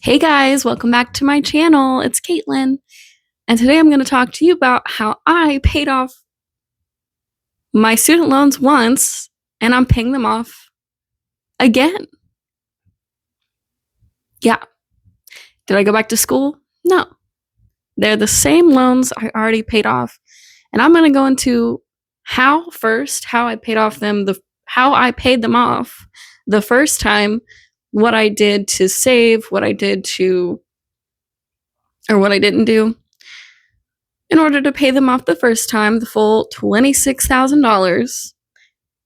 Hey guys, welcome back to my channel. It's Caitlin, and today I'm going to talk to you about how I paid off my student loans once and I'm paying them off again. Yeah. Did I go back to school? No. They're the same loans I already paid off. And I'm going to go into how I paid off them, how I paid them off the first time, what I did to save, what I did to or what I didn't do in order to pay them off the first time, the full $26,000,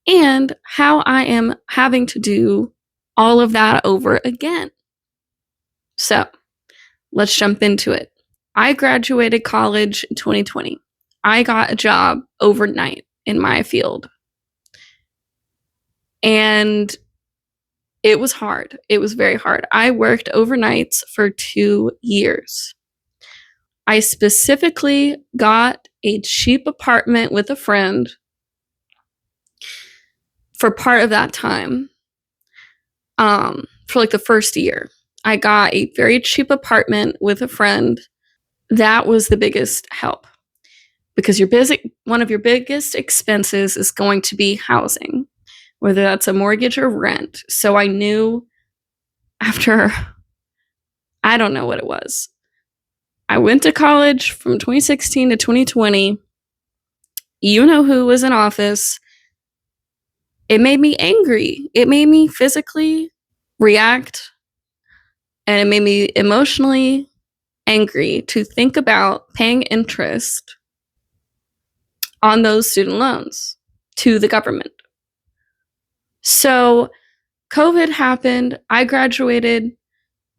and how I am having to do all of that over again. So let's jump into it. I graduated college in 2020. I got a job overnight in my field. And it was hard. It was very hard. I worked overnights for 2 years. I specifically got a cheap apartment with a friend for part of that time. For like the first year, I got a very cheap apartment with a friend. That was the biggest help because one of your biggest expenses is going to be housing, whether that's a mortgage or rent. So I knew after, I don't know what it was. I went to college from 2016 to 2020. You know who was in office. It made me angry. It made me physically react, and it made me emotionally angry to think about paying interest on those student loans to the government. So COVID happened. I graduated.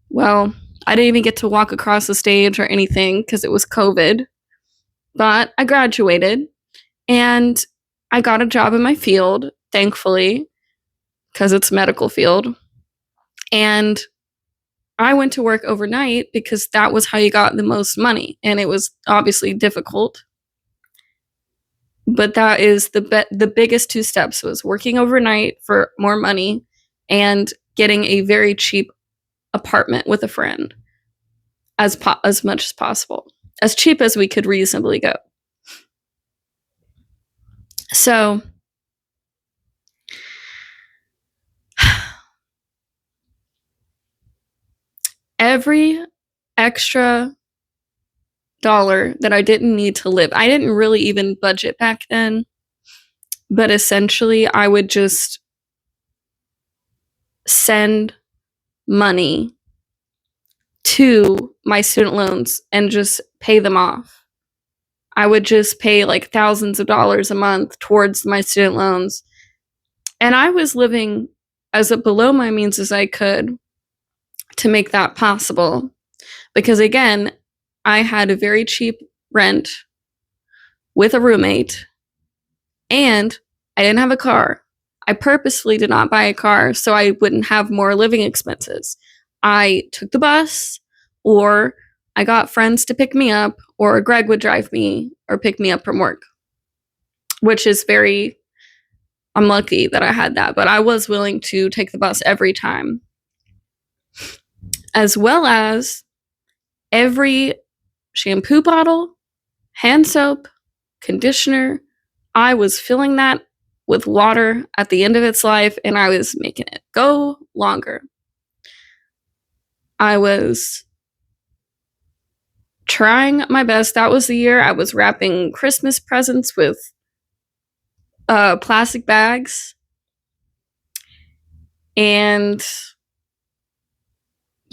Well, I didn't even get to walk across the stage or anything because it was COVID, but I graduated and I got a job in my field, thankfully, because it's medical field. And I went to work overnight because that was how you got the most money. And it was obviously difficult. But that is the biggest two steps was working overnight for more money and getting a very cheap apartment with a friend as much as possible. As cheap as we could reasonably go. So every extra dollar that I didn't need to live, I didn't really even budget back then, but essentially I would just send money to my student loans and just pay them off. I would just pay like thousands of dollars a month towards my student loans. And I was living as below my means as I could to make that possible. Because again, I had a very cheap rent with a roommate and I didn't have a car. I purposefully did not buy a car so I wouldn't have more living expenses. I took the bus, or I got friends to pick me up, or Greg would drive me or pick me up from work, which is very unlucky that I had that, but I was willing to take the bus every time. As well as every shampoo bottle, hand soap, conditioner, I was filling that with water at the end of its life, and I was making it go longer. I was trying my best. That was the year I was wrapping Christmas presents with plastic bags. And,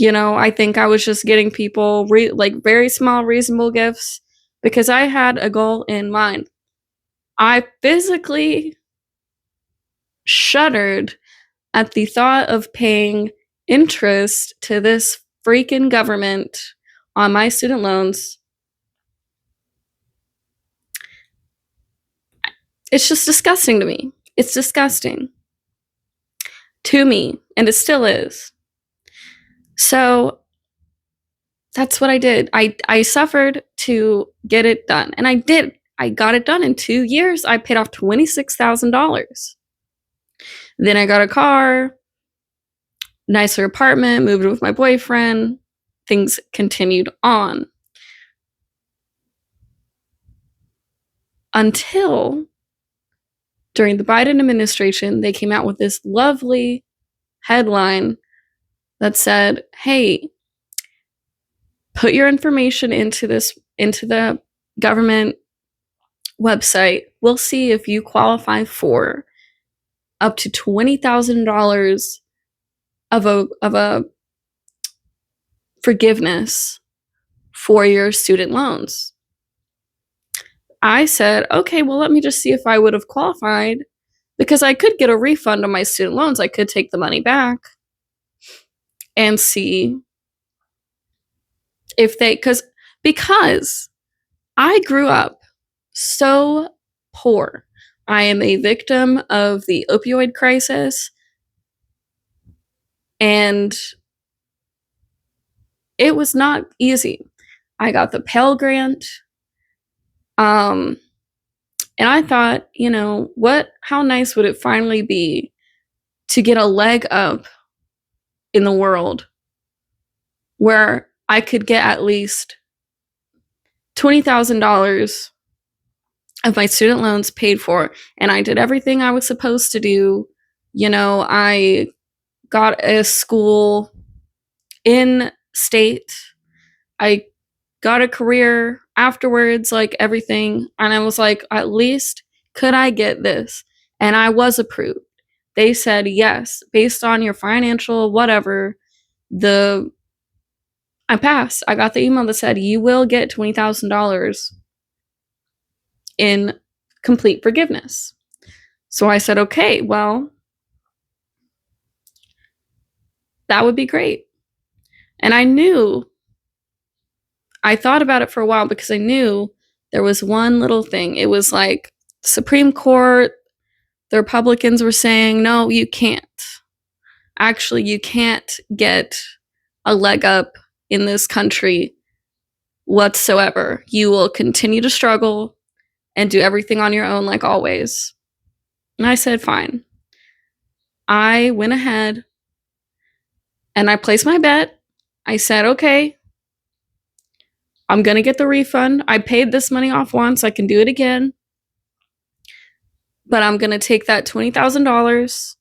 I think I was just getting people very small, reasonable gifts because I had a goal in mind. I physically shuddered at the thought of paying interest to this freaking government on my student loans. It's just disgusting to me. It's disgusting to me, and it still is. So that's what I did. I suffered to get it done, and I did. I got it done in 2 years. I paid off $26,000. Then I got a car, nicer apartment, moved with my boyfriend. things continued on. Until during the Biden administration, they came out with this lovely headline that said, hey, put your information into the government website. We'll see if you qualify for up to $20,000 of a forgiveness for your student loans. I said, okay, well, let me just see if I would have qualified, because I could get a refund on my student loans. I could take the money back and see if they, because I grew up so poor. I am a victim of the opioid crisis, and it was not easy. I got the Pell Grant. And I thought, how nice would it finally be to get a leg up in the world where I could get at least $20,000 of my student loans paid for. And I did everything I was supposed to do. I got a school in state. I got a career afterwards, like everything. And I was like, at least could I get this? And I was approved. They said, yes, based on your financial whatever, I passed. I got the email that said, you will get $20,000 in complete forgiveness. So I said, okay, well, that would be great. And I thought about it for a while, because I knew there was one little thing. It was like Supreme Court, the Republicans were saying, no, you can't. Actually, you can't get a leg up in this country whatsoever. You will continue to struggle and do everything on your own like always. And I said, fine. I went ahead and I placed my bet. I said, okay, I'm going to get the refund. I paid this money off once. I can do it again. But I'm going to take that $20,000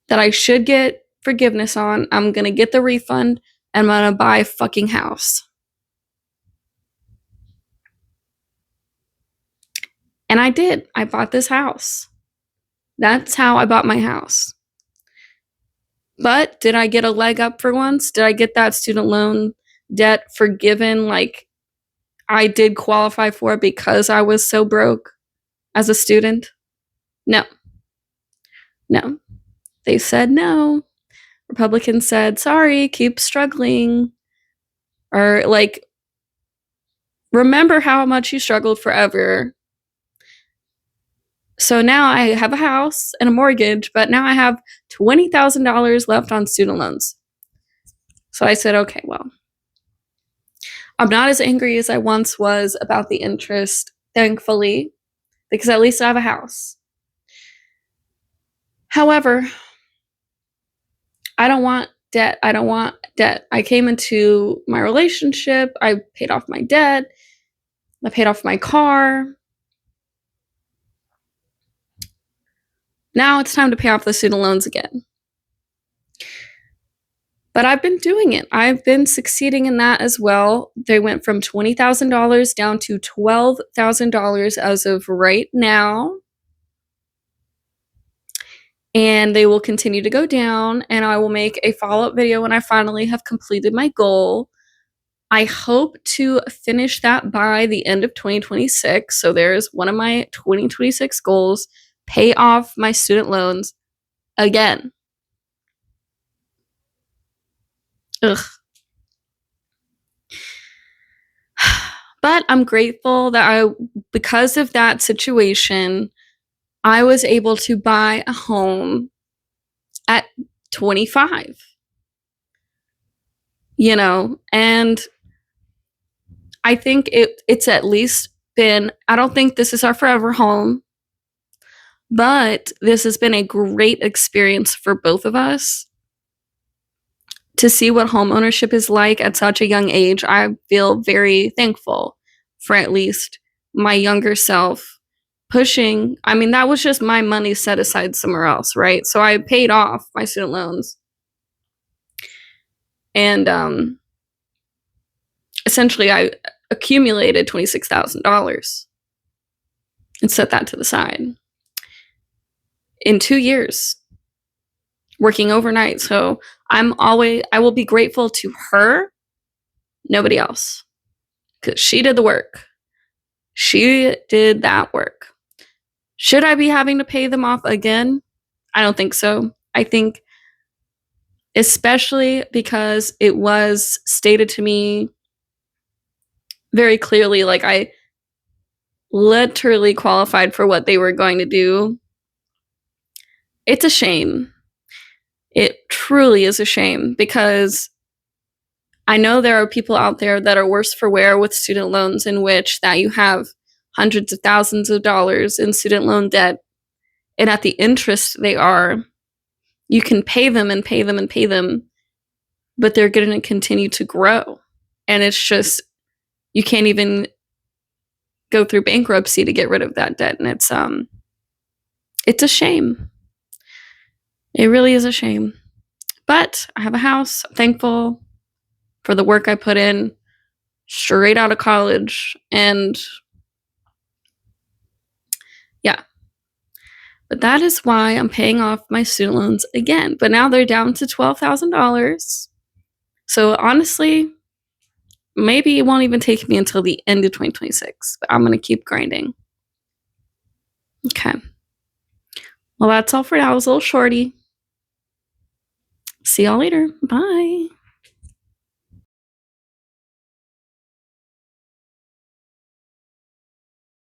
that I should get forgiveness on. I'm going to get the refund, and I'm going to buy a fucking house. And I did. I bought this house. That's how I bought my house. But did I get a leg up for once? Did I get that student loan debt forgiven like I did qualify for because I was so broke as a student? No. They said no. Republicans said, sorry, keep struggling. Or like, remember how much you struggled forever. So now I have a house and a mortgage, but now I have $20,000 left on student loans. So I said, okay, well, I'm not as angry as I once was about the interest, thankfully, because at least I have a house. However, I don't want debt. I came into my relationship. I paid off my debt. I paid off my car. Now it's time to pay off the student loans again. But I've been doing it. I've been succeeding in that as well. They went from $20,000 down to $12,000 as of right now. And they will continue to go down, and I will make a follow-up video when I finally have completed my goal. I hope to finish that by the end of 2026. So there's one of my 2026 goals, pay off my student loans again. Ugh. But I'm grateful that because of that situation, I was able to buy a home at 25. And I think it's at least been, I don't think this is our forever home, but this has been a great experience for both of us to see what home ownership is like at such a young age, I feel very thankful for at least my younger self pushing. I mean, that was just my money set aside somewhere else, right? So I paid off my student loans and essentially I accumulated $26,000 and set that to the side in 2 years working overnight. So I will be grateful to her, nobody else, because she did the work. She did that work. Should I be having to pay them off again? I don't think so. I think, especially because it was stated to me very clearly, like I literally qualified for what they were going to do. It's a shame. It truly is a shame, because I know there are people out there that are worse for wear with student loans, in which that you have hundreds of thousands of dollars in student loan debt, and at the interest they are, you can pay them and pay them and pay them, but they're going to continue to grow. And it's just, you can't even go through bankruptcy to get rid of that debt. And it's a shame. It really is a shame. But I have a house. I'm thankful for the work I put in straight out of college. And yeah. But that is why I'm paying off my student loans again. But now they're down to $12,000. So honestly, maybe it won't even take me until the end of 2026. But I'm going to keep grinding. Okay. Well, that's all for now. It was a little shorty. See y'all later. Bye.